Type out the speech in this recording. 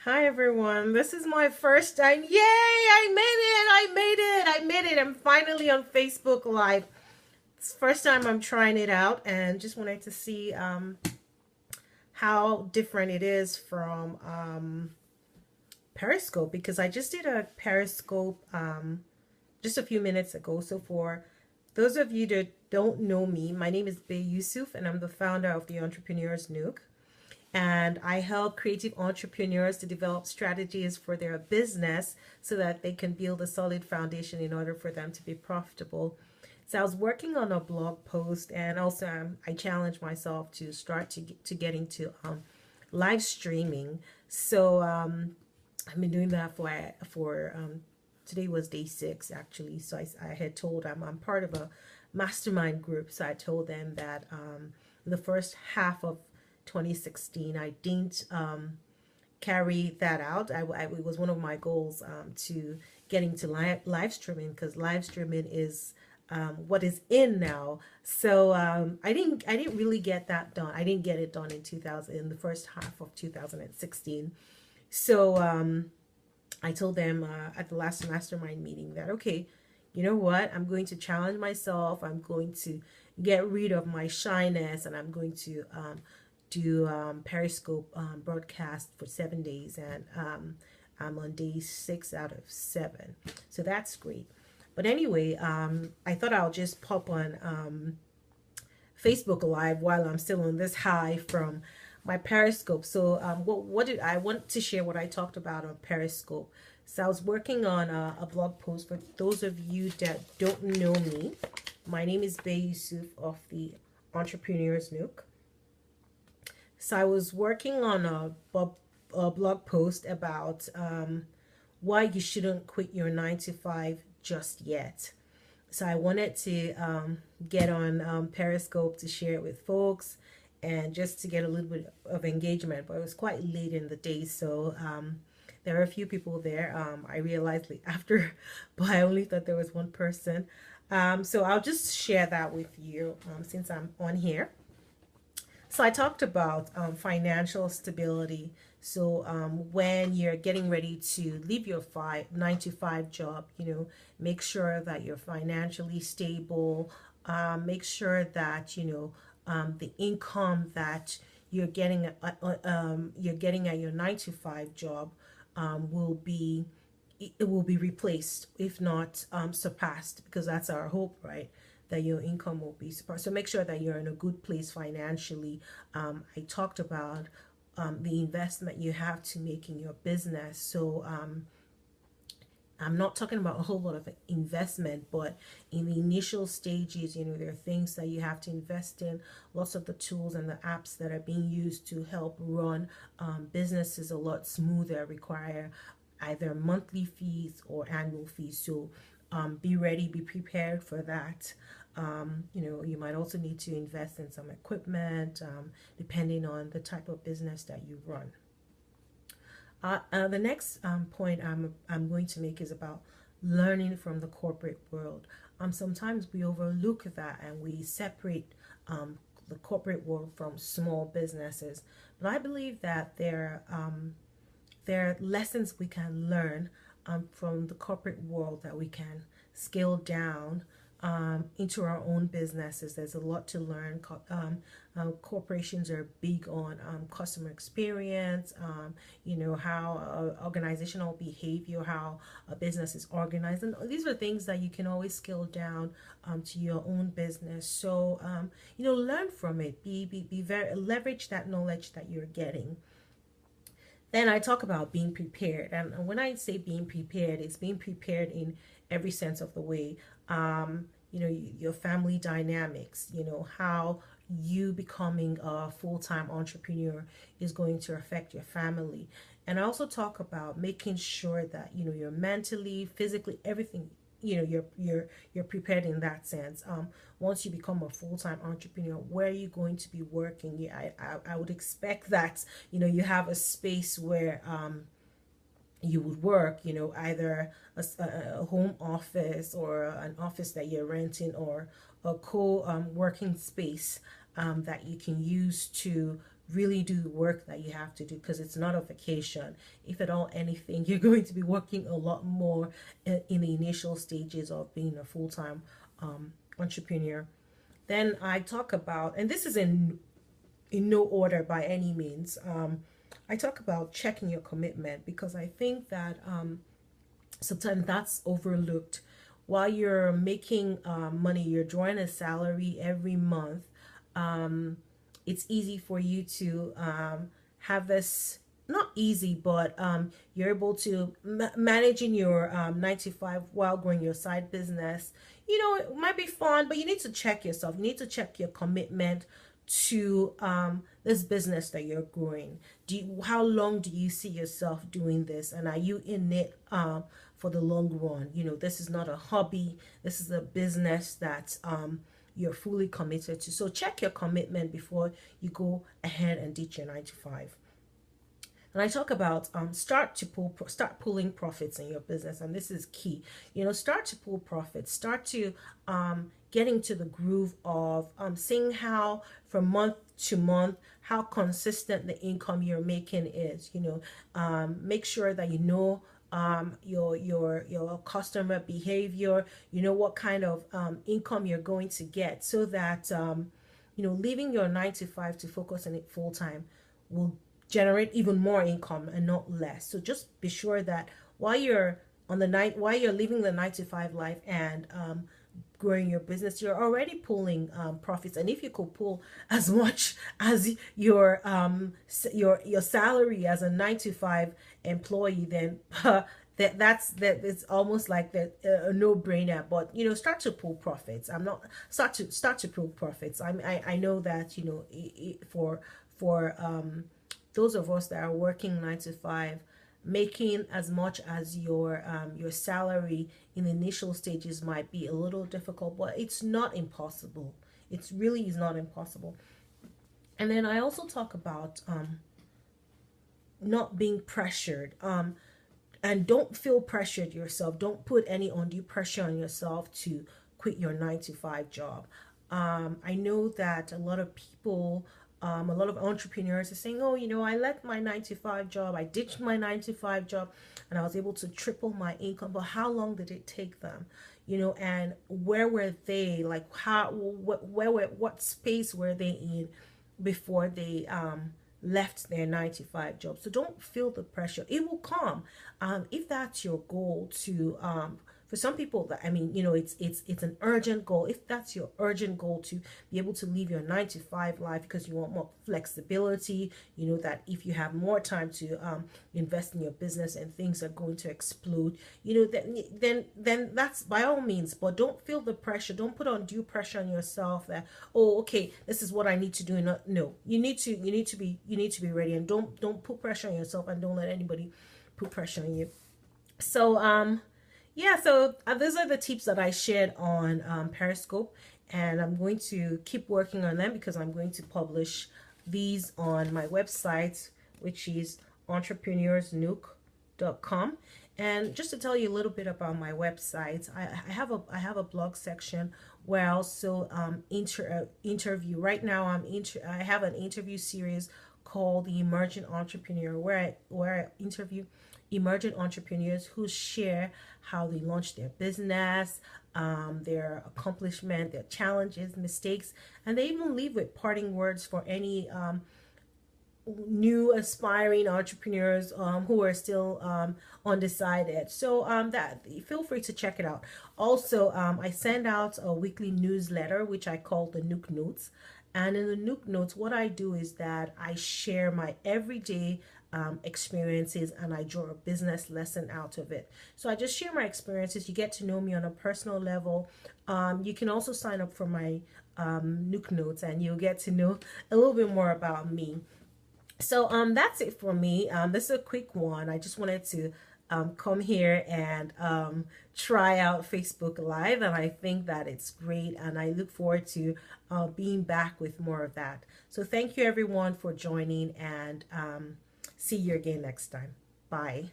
Hi everyone, this is my first time. Yay! I made it! I made it! I made it! I'm finally on Facebook Live. It's the first time I'm trying it out and just wanted to see how different it is from Periscope because I just did a Periscope just a few minutes ago. So for those of you that don't know me, my name is Bay Yusuf and I'm the founder of the Entrepreneur's Nook, and I help creative entrepreneurs to develop strategies for their business so that they can build a solid foundation in order for them to be profitable. So I was working on a blog post, and also I challenged myself to start to get into live streaming. So I've been doing that for today was day 6 actually. So I had told I'm part of a mastermind group. So I told them that in the first half of 2016 I didn't carry that out. It was one of my goals to getting to live streaming, because live streaming is what is in now. So I didn't really get that done. I didn't get it done in the first half of 2016. So I told them at the last mastermind meeting that, okay, you know what? I'm going to challenge myself. I'm going to get rid of my shyness, and I'm going to do Periscope broadcast for 7 days, and I'm on day 6 out of 7. So that's great. But anyway, I thought I'll just pop on Facebook Live while I'm still on this high from my Periscope. So what did I want to share what I talked about on Periscope? So I was working on a blog post. For those of you that don't know me, my name is Bay Yusuf of the Entrepreneur's Nook. So I was working on a blog post about why you shouldn't quit your 9 to 5 just yet. So I wanted to get on Periscope to share it with folks and just to get a little bit of engagement. But it was quite late in the day, so there were a few people there. I realized after, but I only thought there was one person. So I'll just share that with you since I'm on here. So I talked about financial stability. So when you're getting ready to leave your 9 to 5 job, make sure that you're financially stable. Make sure that the income that you're getting at your 9 to 5 job will be it will be replaced, if not surpassed, because that's our hope, right? That your income will be surpassed. So make sure that you're in a good place financially. I talked about the investment you have to make in your business. So I'm not talking about a whole lot of investment, but in the initial stages, there are things that you have to invest in. Lots of the tools and the apps that are being used to help run businesses a lot smoother require either monthly fees or annual fees. So be ready, be prepared for that. You might also need to invest in some equipment, depending on the type of business that you run. The next point I'm going to make is about learning from the corporate world. Sometimes we overlook that and we separate the corporate world from small businesses. But I believe that there are lessons we can learn from the corporate world that we can scale down into our own businesses. There's a lot to learn. Corporations are big on customer experience, how organizational behavior, how a business is organized. And these are things that you can always scale down to your own business. So, learn from it. Be very, leverage that knowledge that you're getting. Then I talk about being prepared. And when I say being prepared, it's being prepared in every sense of the way. Your family dynamics, how you becoming a full-time entrepreneur is going to affect your family. And I also talk about making sure that, you're mentally, physically, everything, you're prepared in that sense. Once you become a full-time entrepreneur, where are you going to be working? I would expect that you have a space where you would work, either a home office or an office that you're renting, or a co-working space that you can use to really do the work that you have to do, because it's not a vacation. If at all anything, you're going to be working a lot more in the initial stages of being a full-time entrepreneur. Then I talk about, and this is in no order by any means, I talk about checking your commitment, because I think that sometimes that's overlooked. While you're making money, you're drawing a salary every month, it's easy for you to have this, not easy, but you're able to managing your 9 to 5 while growing your side business. It might be fun, but you need to check yourself. You need to check your commitment to this business that you're growing. How long do you see yourself doing this, and are you in it for the long run? This is not a hobby. This is a business that you're fully committed to. So check your commitment before you go ahead and ditch your 9 to 5. And I talk about start pulling profits in your business, and this is key. Start to pull profits. Start to get into the groove of seeing how from month to month how consistent the income you're making is. Make sure that your customer behavior. What kind of income you're going to get, so that leaving your 9 to 5 to focus on it full time will generate even more income and not less. So just be sure that while you're living the 9 to 5 life and growing your business, you're already pulling profits. And if you could pull as much as your salary as a 9 to 5 employee, then that's it's almost like a no-brainer. But start to pull profits. Start to pull profits. I know that for those of us that are working 9 to 5, making as much as your salary in the initial stages might be a little difficult, but it's not impossible. It really is not impossible. And then I also talk about not being pressured, and don't feel pressured yourself. Don't put any undue pressure on yourself to quit your 9 to 5 job. I know that a lot of people, a lot of entrepreneurs are saying, oh, I left my 9 to 5 job, I ditched my 9 to 5 job, and I was able to triple my income. But how long did it take them? And where were they? Like, what space were they in before they left their 9 to 5 job? So don't feel the pressure. It will come. If that's your goal to for some people, that it's an urgent goal. If that's your urgent goal, to be able to leave your 9 to 5 life because you want more flexibility, that if you have more time to invest in your business and things are going to explode, then that's by all means. But don't feel the pressure. Don't put undue pressure on yourself that, oh, okay, this is what I need to do. No, you need to be ready, and don't put pressure on yourself, and don't let anybody put pressure on you. So yeah, so those are the tips that I shared on Periscope, and I'm going to keep working on them because I'm going to publish these on my website, which is entrepreneursnook.com. And just to tell you a little bit about my website, I have a blog section where I also interview. Right now, I have an interview series called The Emerging Entrepreneur, where I interview emerging entrepreneurs who share how they launched their business, their accomplishment, their challenges, mistakes, and they even leave with parting words for any new aspiring entrepreneurs who are still undecided. So that feel free to check it out. Also, I send out a weekly newsletter which I call the Nook Notes. And in the Nook Notes, what I do is that I share my everyday experiences, and I draw a business lesson out of it. So I just share my experiences. You get to know me on a personal level. You can also sign up for my Nook Notes, and you'll get to know a little bit more about me. So that's it for me. This is a quick one. I just wanted to come here and try out Facebook Live, and I think that it's great, and I look forward to being back with more of that. So thank you everyone for joining, and see you again next time. Bye.